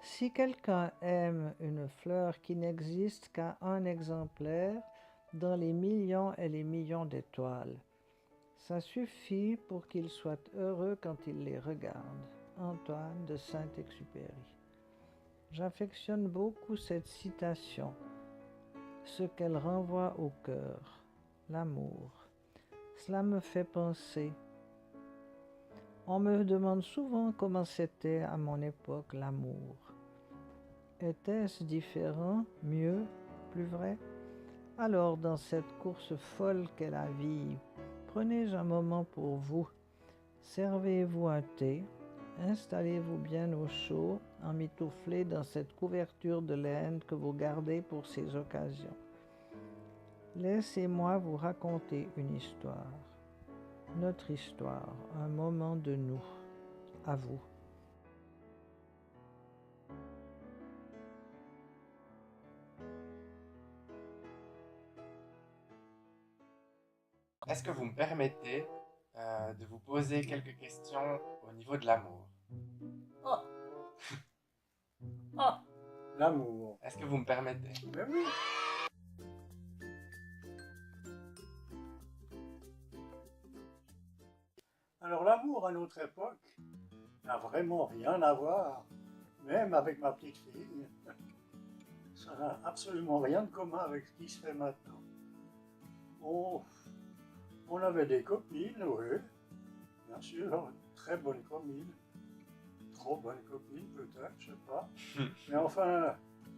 Si quelqu'un aime une fleur qui n'existe qu'à un exemplaire dans les millions et les millions d'étoiles, ça suffit pour qu'il soit heureux quand il les regarde. Antoine de Saint-Exupéry. J'affectionne beaucoup cette citation, ce qu'elle renvoie au cœur, l'amour. Cela me fait penser. On me demande souvent comment c'était à mon époque l'amour. Était-ce différent, mieux, plus vrai? Alors, dans cette course folle qu'est la vie, prenez un moment pour vous. Servez-vous un thé, installez-vous bien au chaud, emmitouflé dans cette couverture de laine que vous gardez pour ces occasions. Laissez-moi vous raconter une histoire. Notre histoire, un moment de nous. À vous. Est-ce que vous me permettez de vous poser quelques questions au niveau de l'amour? Oh, oh, L'amour. Est-ce que vous me permettez? Ben oui. Alors l'amour à notre époque n'a vraiment rien à voir, même avec ma petite fille. Ça n'a absolument rien de commun avec ce qui se fait maintenant. On avait des copines, oui, bien sûr, très bonnes copines, trop bonnes copines peut-être, je sais pas. Mais enfin,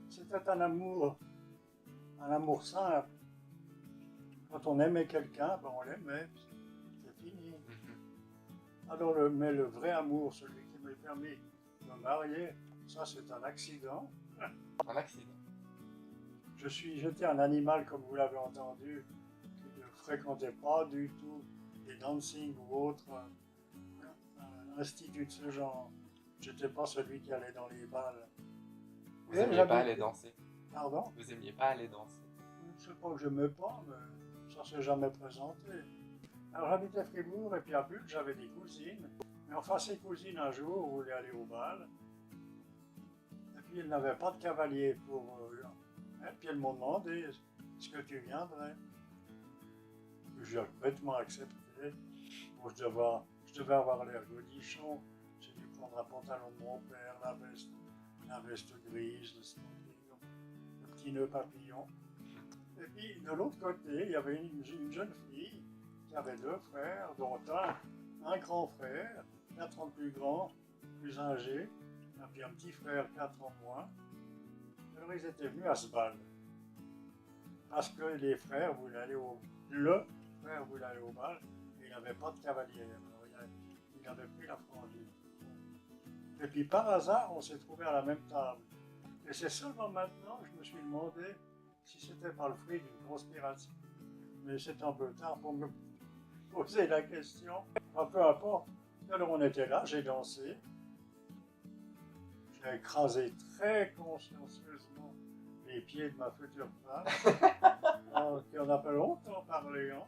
c'était un amour simple. Quand on aimait quelqu'un, ben on l'aimait, c'est fini. Alors, mais le vrai amour, celui qui m'a permis de me marier, ça c'est un accident. Un accident. J'étais un animal, comme vous l'avez entendu, qui ne fréquentais pas du tout les dancing ou autres instituts de ce genre. Je n'étais pas celui qui allait dans les balles. Vous n'aimiez pas aller danser? Pardon? Vous aimiez pas aller danser? Je ne sais pas que je n'aimais pas, mais ça ne s'est jamais présenté. Alors j'habitais à Fribourg et puis à Bulle, j'avais des cousines. Mais enfin, ces cousines, un jour, voulaient aller au bal. Et puis, elles n'avaient pas de cavalier pour eux. Et puis, elles m'ont demandé, est-ce que tu viendrais? J'ai complètement accepté. Bon, je devais avoir l'air godichon. J'ai dû prendre un pantalon de mon père, la veste grise, le smoking, le petit nœud papillon. Et puis, de l'autre côté, il y avait une jeune fille qui avait deux frères, dont un grand frère, 4 ans plus grand, plus âgé, et puis un petit frère, 4 ans moins. Alors ils étaient venus à ce bal. Parce que les frères voulaient aller le frère voulait aller au bal, et il n'avait pas de cavalier. Alors il avait pris la frangine. Et puis par hasard, on s'est trouvé à la même table. Et c'est seulement maintenant que je me suis demandé si c'était pas le fruit d'une conspiration. Mais c'est un peu tard pour me poser la question. Enfin, peu importe. Alors on était là, j'ai dansé. J'ai écrasé très consciencieusement les pieds de ma future femme. Qui en a pas longtemps parlé, hein.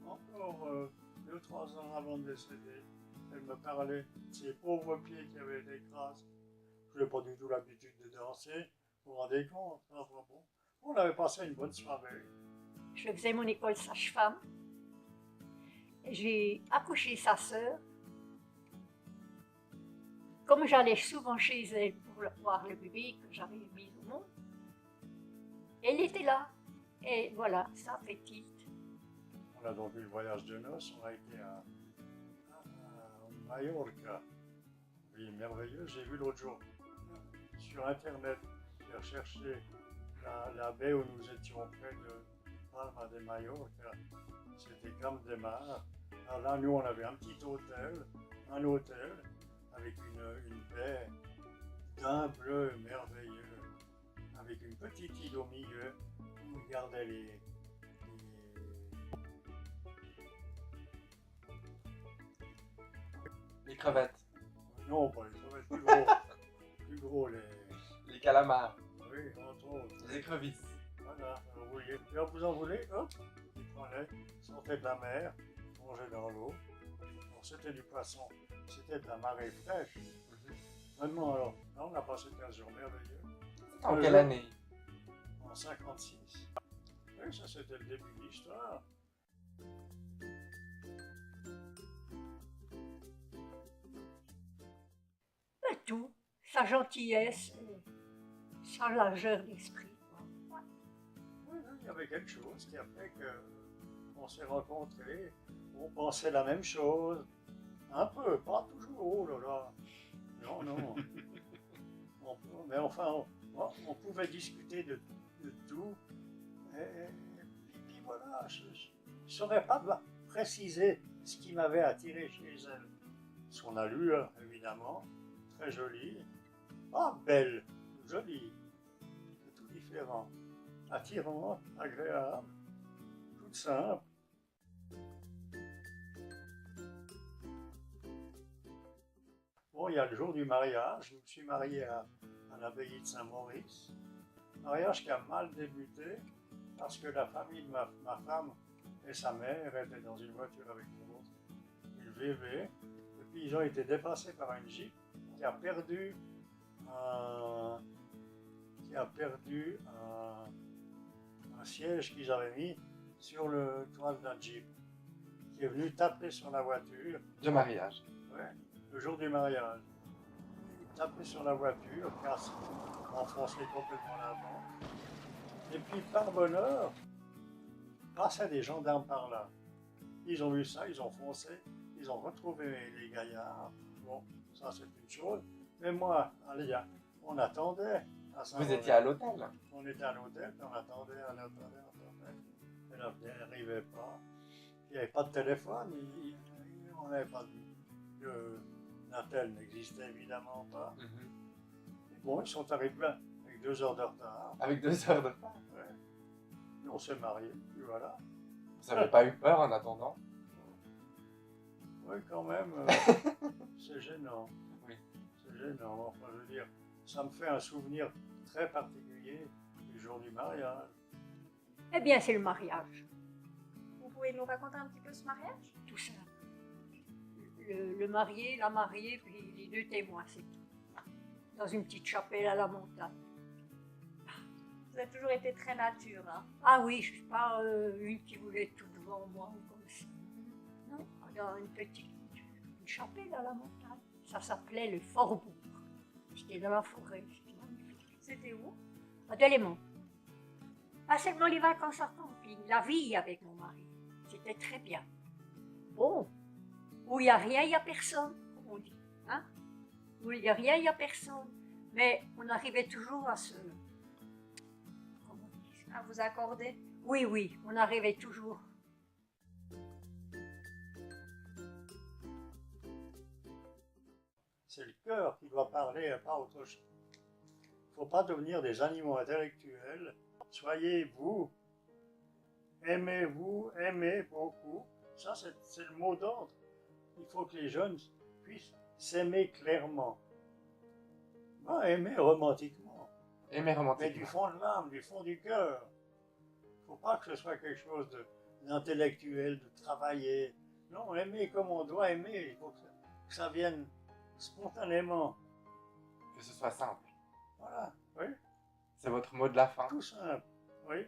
Encore 2-3 ans avant de décéder. Elle me parlait de ses pauvres pieds qui avaient été écrasés. Je n'ai pas du tout l'habitude de danser. Vous vous rendez compte? Enfin, bon. On avait passé une bonne soirée. je faisais mon école sage-femme. J'ai accouché sa sœur. Comme j'allais souvent chez elle pour voir le bébé que j'avais mis au monde, elle était là. Et voilà, ça fait tilt. On a donc eu le voyage de noces. On a été à Mallorca. Oui, merveilleux. J'ai vu l'autre jour sur Internet, j'ai recherché la baie où nous étions près de Palma de Mallorca. C'était Camp de Mar. Alors là, nous, on avait un petit hôtel, avec une baie d'un bleu merveilleux, avec une petite île au milieu où on regardait Les crevettes, non, pas les crevettes, plus gros, plus gros les calamars, oui, entre autres. les écrevisses. Voilà, alors vous en voulez, hop, il prenait, sortait de la mer, plongeait dans l'eau. Bon, c'était du poisson, c'était de la marée fraîche. Vraiment, alors, là, on a passé 15 jours merveilleux. En quelle année? En 56. Oui, ça c'était le début de l'histoire. Ben, tout, sa gentillesse, sa largeur d'esprit. Quoi. Ouais. Oui, il y avait quelque chose qui a fait qu'on s'est rencontrés, on pensait la même chose. Un peu, pas toujours, oh là là. Non, non. Mais enfin, on pouvait discuter de tout. Et puis voilà, je ne saurais pas préciser ce qui m'avait attiré chez elle. Son allure, évidemment, très jolie. Ah, belle, jolie, tout différent. Attirante, agréable, toute simple. Bon, il y a le jour du mariage. Je me suis marié à l'abbaye de Saint-Maurice. Mariage qui a mal débuté parce que la famille de ma femme et sa mère étaient dans une voiture avec nous autres, une VV, et puis ils ont été dépassés par une Jeep qui a perdu un siège qu'ils avaient mis sur le toit de la Jeep, qui est venu taper sur la voiture. De mariage. Ouais, le jour du mariage. Il tapait sur la voiture, casse, enfoncé complètement l'avant. Et puis, par bonheur, passaient des gendarmes par là. Ils ont vu ça, ils ont foncé, ils ont retrouvé les gaillards. Bon, ça c'est une chose. Mais moi, allez, on attendait. Vous étiez à l'hôtel? On était à l'hôtel, on attendait. Et là, elle n'arrivait pas. Il n'y avait pas de téléphone, on n'avait pas Natel n'existait évidemment pas. Bon, ils sont arrivés avec 2 heures de retard. Avec 2 heures de retard? Ouais. Et on s'est mariés, puis voilà. Vous n'avez pas eu peur en attendant? Oui, quand même, c'est gênant. Oui. C'est gênant, enfin, je veux dire, ça me fait un souvenir très particulier du jour du mariage. Eh bien, c'est le mariage, Vous pouvez nous raconter un petit peu ce mariage? tout ça. Le marié, la mariée, puis les 2 témoins, c'est tout. Dans une petite chapelle à la montagne. Vous avez toujours été très nature, hein? Ah oui, je ne suis pas une qui voulait être tout devant moi ou comme ça. Non, dans une une chapelle à la montagne. Ça s'appelait le Fort-Bourg. C'était dans la forêt, c'était magnifique. C'était où? À Delémont. Pas seulement les vacances en camping, la vie avec mon mari. C'était très bien. Bon, où il n'y a rien, il n'y a personne, comme on dit. Hein? Où il n'y a rien, il n'y a personne. Mais on arrivait toujours à se... Comment on dit ça? À vous accorder? Oui, oui, on arrivait toujours. C'est le cœur qui doit parler et pas autre chose. Il ne faut pas devenir des animaux intellectuels. Soyez vous, aimez beaucoup. Ça, c'est le mot d'ordre. Il faut que les jeunes puissent s'aimer clairement. Pas aimer romantiquement, Aimer mais romantiquement. du fond de l'âme, du fond du cœur. Il ne faut pas que ce soit quelque chose d'intellectuel, de travailler. Non, aimer comme on doit aimer. Il faut que ça vienne spontanément. Que ce soit simple. Voilà, oui, C'est votre mot de la fin. tout simple. Oui,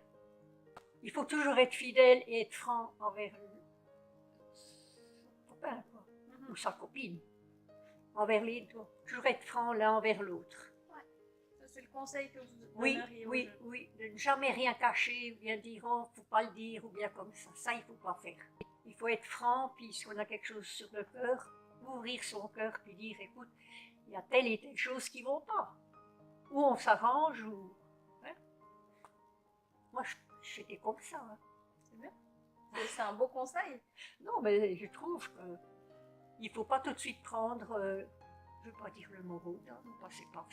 Il faut toujours être fidèle et être franc envers son copain, quoi, ou sa copine. Envers les deux. Toujours être franc l'un envers l'autre. Ça, c'est le conseil que vous Oui, donneriez aux oui, jeunes. oui. De ne jamais rien cacher, ou bien dire, oh, faut pas le dire, ou bien comme ça. Ça, il faut pas faire. Il faut être franc, puis si on a quelque chose sur le cœur, ouvrir son cœur, puis dire, écoute, il y a telle et telle chose qui vont pas. Ou on s'arrange, ou... Hein? Moi, j'étais comme ça. Hein. C'est bien. C'est un beau conseil. Non, mais je trouve qu'il ne faut pas tout de suite prendre, je ne veux pas dire le mot rodin, non, c'est pas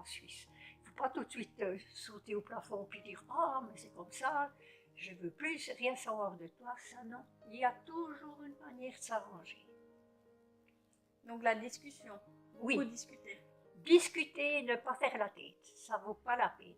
suisse. Il ne faut pas tout de suite sauter au plafond puis dire ah, mais c'est comme ça, je veux plus rien savoir de toi, ça non. Il y a toujours une manière de s'arranger. Donc la discussion. Oui. Beaucoup discuter. Discuter, ne pas faire la tête, ça ne vaut pas la peine.